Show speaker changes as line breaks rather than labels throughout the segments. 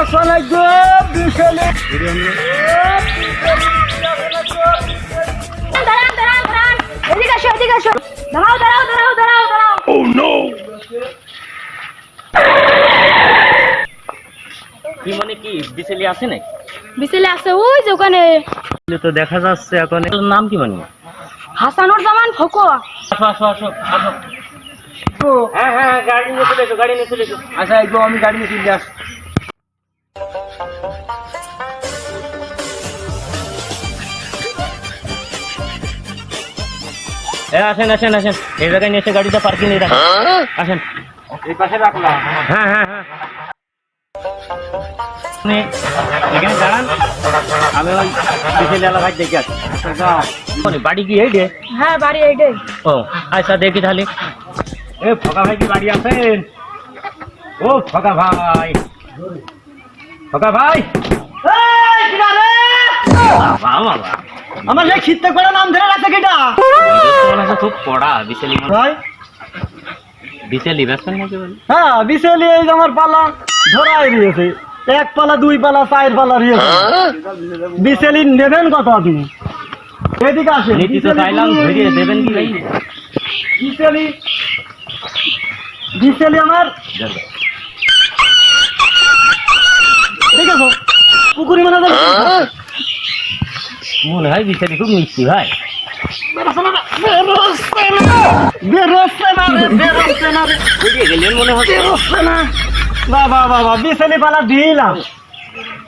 আসলে গো বিশালে
দাঁড়ান দাঁড়ান দাঁড়ান, এদিকে আসো এদিকে আসো। দাঁড়াও দাঁড়াও দাঁড়াও দাঁড়াও দাঁড়াও।
ও নো
কি মানে কি বিসেলি আছে না?
বিসেলে আছে ওই যে ওখানে।
তো দেখা যাচ্ছে এখন এর নাম কি মানে?
হাসানুর জামান ফকো।
আসো আসো আসো আসো। হ্যাঁ হ্যাঁ গাড়ি নিয়ে চলে এসো, গাড়ি নিয়ে চলে এসো।
আচ্ছা এই গো আমি গাড়ি নিয়ে চলে আসি।
আসেন আসেন আসেন, এই জায়গায় নিয়ে এসে গাড়িটা পার্কিং এ রাখেন। আসেন,
এই পাশে রাখলাম।
হ্যাঁ হ্যাঁ হ্যাঁ, আপনি এখানে দাঁড়ান, আমি ওই বিসেলি এলাকায় দেখে আসি। বাড়ি কি এই রে?
হ্যাঁ বাড়ি এইটাই।
ও আচ্ছা, দেখি তাহলে।
এ ফকা ভাই কি বাড়ি আছেন? ও ফকা ভাই, ফকা ভাই এই কিরা রে?
বাবা বাবা,
আমার এই খিত্তে করে নাম ধরে রাখতে কিটা?
খুব কড়া বিসেলি।
ভাই
বিসেলি ব্যস্ত নাকি বলি?
হ্যাঁ বিশালি এই যে আমার পালা ধরাই দিয়েছে, এক পালা দুই পালা চার পালা দিয়েছে। বিশালি নেবেন কত আপনি? এদিকে আসেন।
নীতি তো চাইলাম, ধরিয়ে দেবেন কি ভাই?
বিশালি বিশালি আমার ঠিক আছে পুকুরি মানে
মনে হয় বিসেলি খুব মিষ্টি ভাই।
বেরোচ্ছে না রে, বেরোচ্ছে না রে,
বেরিয়ে গেলেন মনে হচ্ছে।
বেরোচ্ছে না। বাবা বাবা বিশালি পালা দিলাম,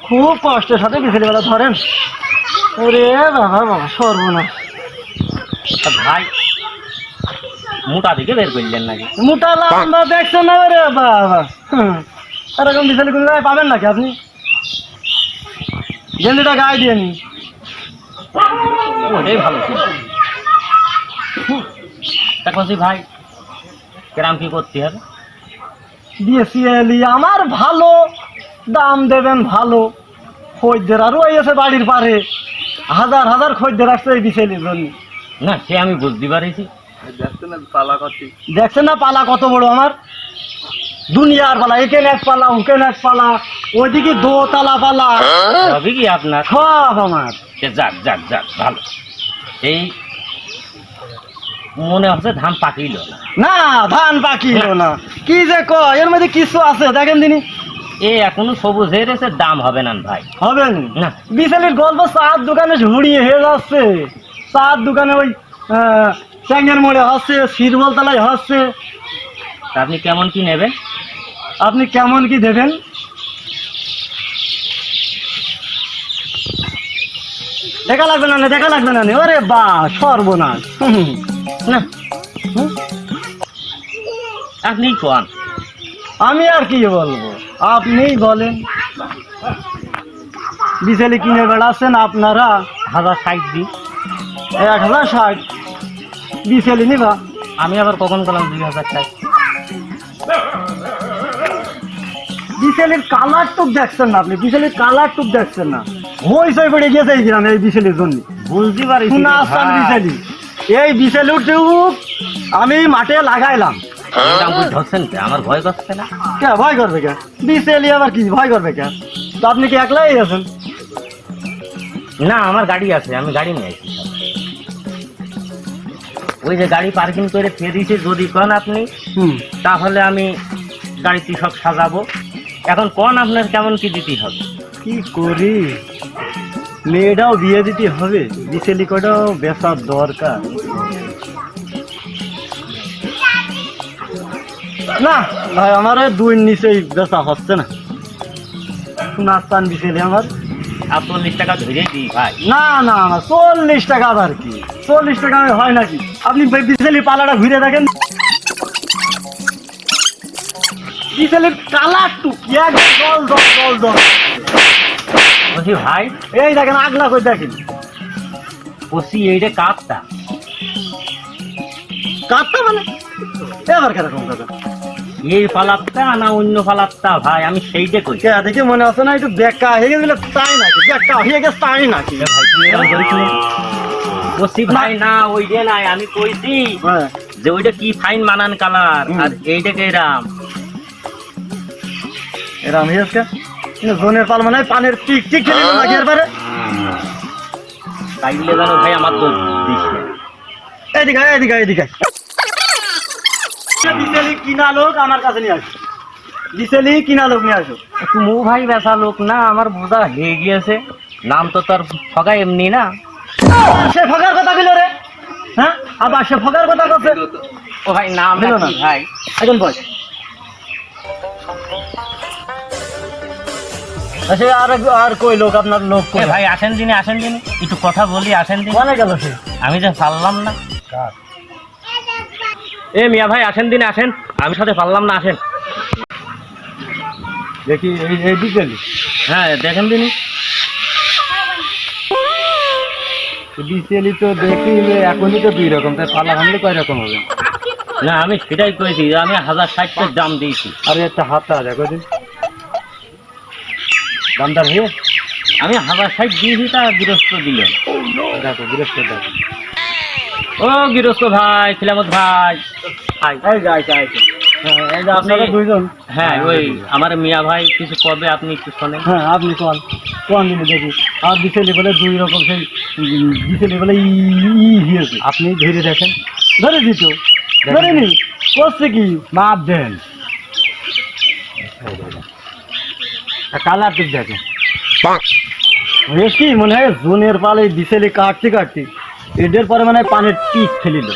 খুব কষ্টের সাথে বিশালি পালা ধরেন। ওরে বাবা বাবা সর্বনাশ।
ভাই মোটা দিকে বের করলেন নাকি?
মোটা লম্বা দেখছেন না রে বাবা। এরকম বিশালি কোনো জায়গায় পাবেন নাকি আপনি? গেঞ্জিটা গায়ে দিয়ে নি।
ওটাই ভালো ছিল। তা বলছি ভাই, কেরাম কি করতে হবে?
দিয়েছি এলি আমার ভালো দাম দেবেন, ভালো খদ্দের আরও এসে বাড়ির পারে হাজার হাজার খদ্দের আসছে এই বিশালির জন্য।
না সে আমি বুঝতে পারিছি।
দেখছেন না পালা কত বড় আমার, দুনিয়ার পালা, এখানে এক পালা ওখানে এক পালা, ওইদিকে দোতলা পালা,
সবই কি আপনার?
সব আমার।
যাক যাক যাক ভালো। এই মনে হচ্ছে ধান পাকিল না।
না ধান পাকিল না, কি যে কয় এর মধ্যে কিছু আছে দেখেন দিনই।
এ এখনো সবুজ হয়ে রয়েছে, দাম হবে না ভাই।
হবে
না।
বিশালির গল্প চার দোকানে ঝুড়িয়ে হয়ে যাচ্ছে, চার দোকানে ওই চ্যাঙ্গের মোড়ে হচ্ছে, শিরবল তলায় হচ্ছে।
তা আপনি কেমন কি নেবেন?
আপনি কেমন কি দেবেন? দেখা লাগবে না, দেখা লাগবে না। ওরে বা সর্বনাশ।
না আপনি কোন,
আমি আর কি বলবো, আপনিই বলেন। বিশালি কিনে বেড়াচ্ছেন আপনারা
1060 দিই।
1060 বিশালি নিবা?
আমি আবার কখন করলাম 2000 টাকা?
বিশালির কালার টুক দেখছেন না আপনি, বিশালির কালার টুক দেখছেন না। হইচই পড়ে গেছে এই গ্রামে এই বিশালির জন্য।
বুঝতে পারিস
শোনা আসছেন বিশালি, এই বিশালির টুক আমি মাঠে লাগাইলাম।
ধরছেন কে? আমার ভয় করছে না।
কে ভয় করবে কে? বিশালি আবার কি ভয় করবে কে? তো আপনি কি একলাই আছেন?
না আমার গাড়ি আছে, আমি গাড়ি নিয়ে আসি। ওই যে গাড়ি পার্কিং করে ফেরিছে, যদি কোন আপনি তাহলে আমি গাড়িটি সব সাজাবো। এখন কোন আপনার কেমন কি দিতে হবে?
কি করি, মেয়েটাও বিয়ে দিতে হবে, বিশালি কটাও বেচার দরকার। না ভাই আমার দুই নিচেই বেচা হচ্ছে না। নাস্তান বিশালি আমার
40 টাকা ধরে দিই ভাই।
না না না 40 টাকা আবার কি, 40 টাকা হয় নাকি? আপনি বিশালি পালাটা ঘুরে দেখেন, বিশালির কালার টু এক জল জল জল জল।
বলছি ভাই,
এই দেখেন আগলা করে দেখেন,
বলছি এইটা কাপটা
কাঠটা মানে এবার কিরকম দাদা?
এই পালাতটা না অন্য পালাতটা ভাই? আমি সেইটা কই।
কে দেখে মনে আছে না একটু বেকা হয়ে গেছিল তাই নাকি? বেকা হয়ে গেছে তাই নাকি?
ভাই তুই এরকম করিস নি। বলছি ভাই না ওইটা নাই, আমি কইছি
হ্যাঁ
যে ওইটা কি ফাইন মানান কালার, আর এইটাকে এরাম
এরম হয়েছে। জোনের পাল মানে পানের টিক টিক খেলে নাকি এরবারে
তাইলে জানো ভাই আমার তো দিস না।
এদিকে আয়, এদিকে আয়, এদিকে আয়। বিচেলি কিনা লোক আমার কাছে নিয়ে আসো, বিচেলি কিনা লোক নিয়ে আসো।
তুমি ভাই বেচা লোক না, আমার বোঝা হয়ে গিয়েছে। নাম তো তোর ফগা এমনি না।
সে ফকার কথা কইল রে, হ্যাঁ আবার সে ফকার কথা কইছে।
ও ভাই নাম
দিল না।
কি ভাই?
এখন বল আচ্ছা আর কই লোক আপনার লোক
এ ভাই আসেন দিনে, আসেন দিনে, একটু কথা বলি, আসেন দিন।
কোনে গেল সে?
আমি যে পারলাম না। এ মিয়া ভাই আসেন দিনে, আসেন, আমি সাথে পারলাম না, আসেন।
দেখি এই বিচেলি
হ্যাঁ দেখেন দিনই।
বিচেলি তো দেখি এখনই তো 2 রকম, তাই পালা ভাঙলে কয় রকম হবে?
না আমি সেটাই করেছি, আমি 1060 দাম দিয়েছি।
আরে একটা হাতটা দেখো দিন দামদার হয়ে
আমি 1060 দিয়েছি, তা গৃহস্থ দিলেন।
দেখো বৃহস্পতি দেখো
ও গৃহস্থ ভাই, খিলামত ভাই।
এই যাই যাই এই যে আপনারা
আপনি-
দুইজন।
হ্যাঁ ওই আমার মিয়া ভাই কিছু কবে, আপনি একটু শোনেন।
হ্যাঁ আপনি কোন কোন দিনে দেখি আর বিচেলি বলে 2 রকম, সেই বিচেলি বলে হয়েছে। আপনি ধরে দেখেন, ধরে দিত ধরেনি করছে কি মাপ দেন কালার ঠিক দেখেন কি মনে হয় জোনের পালে বিচেলি কাটতে কাটতে এদের পরে মানে পানের টিক ফেলিল।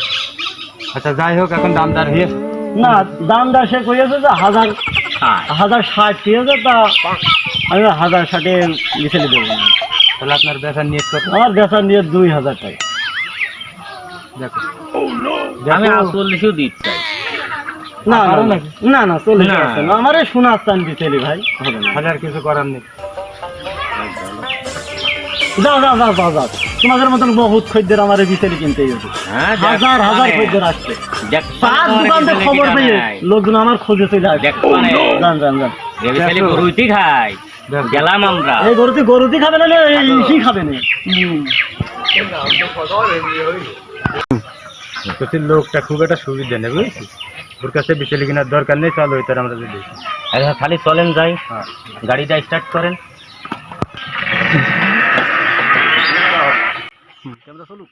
আচ্ছা যাই হোক, এখন দামদার হয়েছে না, দামদার সে কইয়াছে যে 1060 ঠিক আছে, তা আমি 1060-এ বিচেলি দেবো না। তাহলে আপনার বেচার নিয়ে কত? আমার বেচার নিয়ে 2000 টাকা। দেখো
আমি 48 দিতে চাই।
না না না চলে
না।
যাচ্ছে না, আমারে শোনাচ্ছেন বিচেলি ভাই, হবে না। হাজার কিছু করার নেই, যাও যাও যাও যাও যাও, তোমাদের মতন বহুত খদ্দের আমার বিচেলি কিনতে গেছে।
হ্যাঁ,
হাজার হাজার খদ্দের আসছে, 5 দোকানতে খবর পেয়ে লোকজন আমার খোঁজে চলে আসছে। যান যান যান,
গরুটি খাই গেলাম আমরা।
এই গরুতি খাবে না, এই কি খাবে না? লোকটা খুব একটা সুবিধা নেই বুঝেছি, ওর কাছে বিচেলি কেনার দরকার নেই, চলো ওই তার আমরা যদি
আচ্ছা খালি চলেন যাই, গাড়িটা স্টার্ট করেন।
চলুক।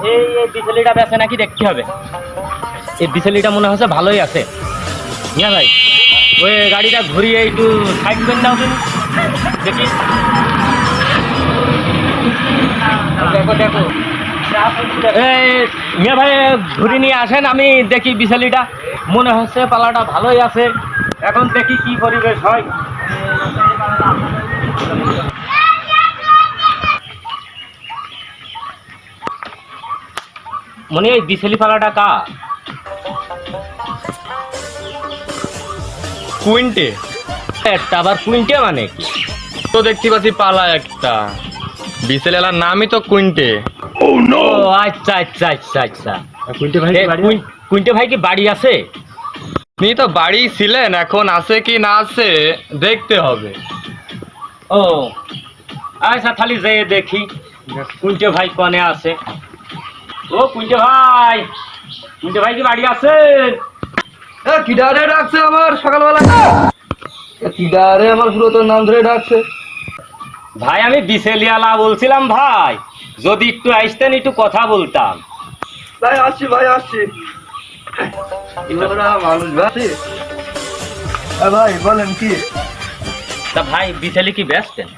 এই বিচেলিটা বেছে নাকি দেখতে হবে। এই বিচেলিটা মনে হচ্ছে ভালোই আছে। মিয়া ভাই ওই গাড়িটা ঘুরিয়ে একটু সাইড করে দাও তুমি, দেখি। দেখো দেখো এই মিয়া ভাই ঘুরে নিয়ে আসেন, আমি দেখি বিচেলিটা মনে হচ্ছে পালাটা ভালোই আছে। এখন দেখি কি পরিবেশ হয়। মনে এই বিচেলি পালাটা কা
কুইন্টে
একটা, আবার কুইন্টে মানে কি?
তো দেখতে পাচ্ছি পালা একটা, বিসেলেলার নামই তো কুইন্টে।
ও আচ্ছা আচ্ছা আচ্ছা আচ্ছা।
কুইন্টে ভাই
এ, কুইন্টে ভাই কি বাড়ি আছে?
আপনি তো বাড়ি ছিলেন, এখন আছে কি না আছে দেখতে হবে।
ও আচ্ছা তাহলে যেয়ে দেখি কুইন্টে ভাই কনে আছে। ও কুইন্টে ভাই, কুইন্টে ভাই কি বাড়ি আছে?
কিডারে ডাকছে আমার সকালবেলা, কিডারে আমার পুরো তোর নাম ধরে ডাকছে।
ভাই আমি বিচেলিয়ালা বলছিলাম ভাই, যদি একটু আসতেন একটু কথা বলতাম।
ভাই আসছি ভাই আসছি, মানুষ ভাই। ভাই বলেন কি?
তা ভাই বিচেলি কি বেচতেন?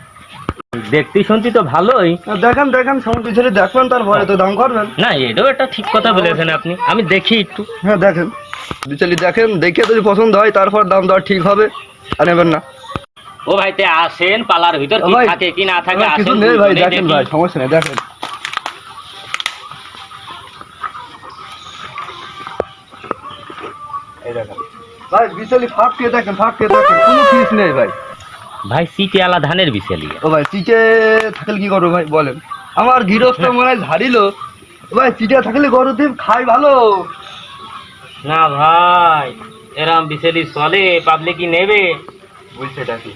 দেখতে শুনতি তো ভালোই।
দেখেন দেখেন সমস্ত ছেলে দেখবেন, তারপরে তো দাম করবেন।
না এটাও একটা ঠিক কথা বলেছেন আপনি, আমি দেখি একটু।
হ্যাঁ দেখেন বিচালি দেখেন, দেখে যদি পছন্দ হয় তারপর দাম দর ঠিক হবে, আর নেবেন না।
ও ভাই তে আসেন, পালার ভিতর কি
ভাই,
থাকে কি না থাকে
আমার কিছু
আসেন,
নেই ভাই,
দুজনেই
দেখেন
দেখি।
ভাই সমস্যা নেই, দেখেন। এই দেখেন ভাই বিচালি ফাঁককে দেখেন, ফাঁককে দেখেন, কোনো ফিস নেই ভাই।
ভাই সিটিয়ালা ধানের বিচেলি।
ও ভাই চিটে থাকলে কি করবো ভাই বলেন? আমার গৃহস্থ মনে হয় ঝাড়িল ভাই, চিটে থাকলে গরু দিব খাই ভালো।
না ভাই এরম বিসেলি চলে, পাবলিকই নেবে।
বলছে এটা কি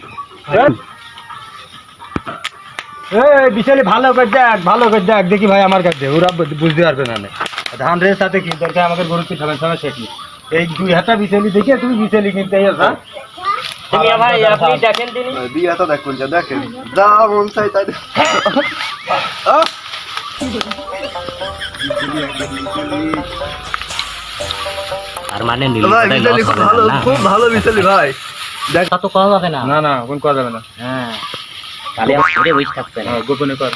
বিশালি ভালো করে দেখ দেখি ভাই আমার কাছে ওরা বুঝতে পারবে না ধানের সাথে কি দরকার আমাদের গরু কি খাবেন সময় সেটি এই 2 হাতা বিশালি দেখে তুমি বিশালি কিনতে যাও।
মিয়া ভাই আপনি দেখেন তিনি
দিয়া তো দেখুন যা দেখেন যা মন চাই তাই
আর মানে
ভাই বিশালি খুব ভালো বিশালি ভাই
দেখ তো কম হবে না।
না কোন করা যাবে না।
হ্যাঁ তাহলে ঘুরে বসে থাকতে না।
গোপনে কর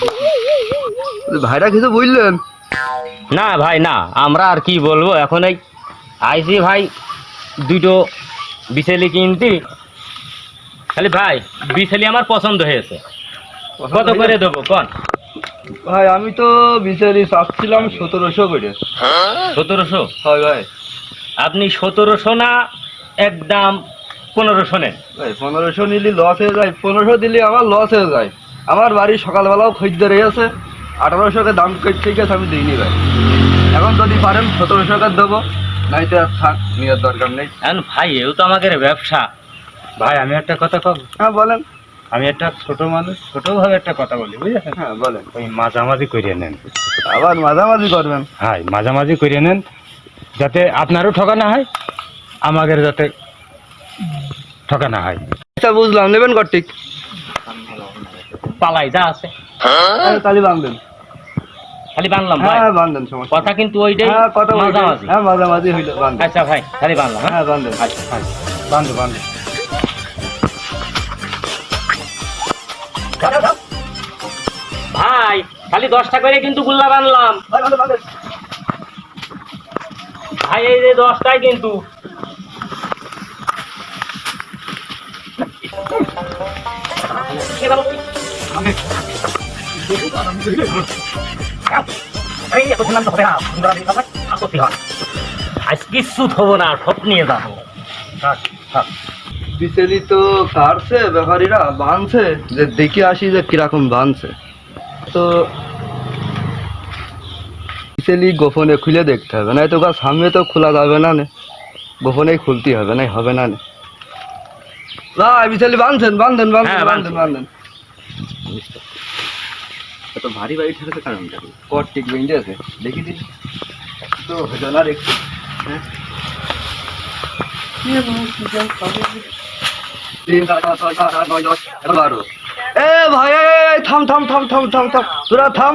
ভাইরা কিছু বুঝলেন
না ভাই না, আমরা আর কি বলবো এখন। এই আইসি ভাই দুটো বিছেলি কিনতি, খালি ভাই বিছেলি আমার পছন্দ হয়েছে, কত করে দেবো কোন?
ভাই আমি তো বিশালি চাচ্ছিলাম 1700 করে।
1700?
হয় ভাই
আপনি 1700 না একদম 1500 নেন।
ভাই 1500 নিলে লস হয়ে যায়, 1500 দিলে আমার লস হয়ে যায়। আমার বাড়ি সকালবেলাও খরিদ্দার আছে, 1800 টাকা দাম ঠিক আছে আমি দিইনি ভাই। এখন যদি পারেন 1700 টাকা দেবো, নাইতে আর থাক, নেওয়ার দরকার নেই।
এখন ভাই এও তো আমাদের ব্যবসা।
ভাই আমি একটা কথা কব।
হ্যাঁ বলেন।
আমি একটা ছোট মানুষ, ছোটভাবে একটা কথা বলি বুঝেছেন?
হ্যাঁ বলেন।
ওই মাঝামাঝি করিয়ে নেন।
আবার মাঝামাঝি করবেন?
হ্যাঁ মাঝামাঝি করিয়ে নেন, যাতে আপনারও ঠকানো হয়, আমাদের যাতে ঠকানো হয়।
আচ্ছা বুঝলাম, নেবেন কর্তিক?
পালাই যা আছে
তালি বাঁধবেন।
খালি বানলাম ভাই।
হ্যাঁ বাঁধেন, সমস্যা
কথা কিন্তু ওইটাই
হ্যাঁ কথা
মাঝামাঝি।
হ্যাঁ মাঝামাঝি হইলো বাঁধেন।
আচ্ছা ভাই খালি বানলাম।
হ্যাঁ বাঁধেন।
আচ্ছা
বান্ধব
ভাই খালি 10টা করে কিন্তু গুল্লা বানলাম ভাই, এই যে 10টাই কিন্তু। আজ কিচ্ছু থবো না, সব নিয়ে যাবো।
বিচেলি তো কাটছে, ব্যাপারীরা বাঁধছে, যে দেখে আসি যে কিরকম বাঁধছে। তো বিচেলি গোপনে খুলে দেখতে হবে, নাই তো গাছ সামনে তো খোলা যাবে না, গোপনেই খুলতে হবে, নাই হবে না। ভাই বিচেলি বাঁধছেন? বাঁধেন
হ্যাঁ,
বাঁধেন বাঁধেন। এত ভারী বাড়ি ঠেকেছে কারণটা কট টিক বেঁধে আছে, দেখি দিন তো না দেখছি। হ্যাঁ 3 4 5 6 7 8 9 10 11 এ ভাই থাম থাম থাম থাম থাম থাম, তোরা থাম।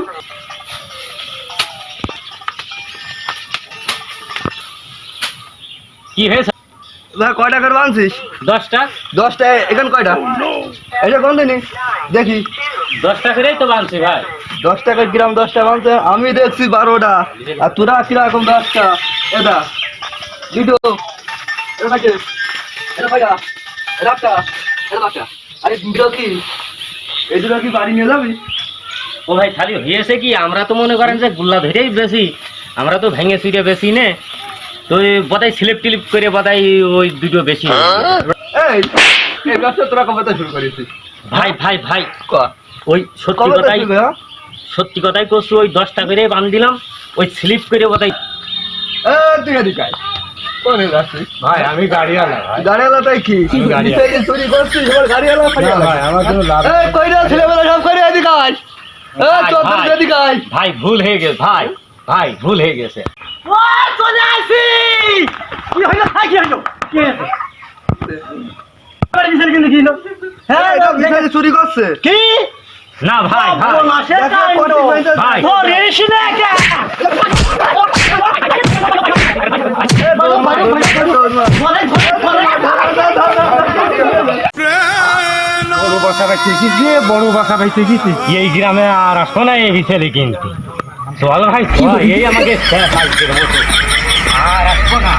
কি হয়েছে?
ভাই কয়টা করে বাঁধছিস?
10টা।
10টা? এখানে কয়টা? এটা কোন দিনই দেখি।
10টা করেই তো বানছি ভাই।
10 টাকা গ্রাম 10টা বাঁধছে, আমি দেখছি 12টা, আর তোরা কিরকম 10টা? এটা দুটো, এটা কাটে, এটা কয়টা? এটা একটা, এটা বাচ্চা। আরে দুটো কি, এই দুটো কি বাড়ি নিয়ে যাবি?
ও ভাই খালি হয়েছে কি, আমরা তো মনে করেন যে গুল্লা ধরেই বেশি, আমরা তো ভেঙে চুরে বেশি নে, তো বোধহয় স্লিপ টিলিপ করে বোধহয় ওই দুটো বেশি হয়ে গেছে।
এই ব্যবসা তোরা কবে থেকে শুরু করেছিস?
ভাই ভাই ভাই ওই সত্যি
কবে থেকে
কথাই,
শুরু, হ্যাঁ?
সত্যি কথাই করছি, ওই 10টা করে বান দিলাম, ওই স্লিপ করে বোধহয়।
তুই এদিকে আয়। কোনে যাচ্ছিস?
ভাই আমি গাড়িওয়ালা ভাই।
গাড়িওয়ালাটাই কি?
গাড়িওয়ালা।
নিচে চুরি করছিস, এবার গাড়িওয়ালা
না
ফাড়িওয়ালা?
ভাই আমার কোনো লাভ
এই কইরা ছেলেবেলা সব করে এদিকে আয়।
ভাই,
চল
ভাই।
এদিকে আয়।
ভাই ভুল হয়ে গেছে ভাই, ভাই ভুল হয়ে গেছে।
চলে আসি। কি হইলো? কি হইলো? কি হইলো? গাড়ি বিসেল কিন্তু কি হলো?
হ্যাঁ এটা বিছানে চুরি করছে।
কি?
না ভাই ভাই
মাসের
দেখো,
কাণ্ড।
কটি পয়সা
ভাই।
তোর এসে না কে? বড় বাসা ভাই ঠিকই দিয়ে বড় বাসা ভাই ঠিকই।
এই গ্রামে আর আসবো না এই বিছেলে কিনতে। চল ভাই চল, এই আমাকে শেষ আজকের মতো। আর আসবো না।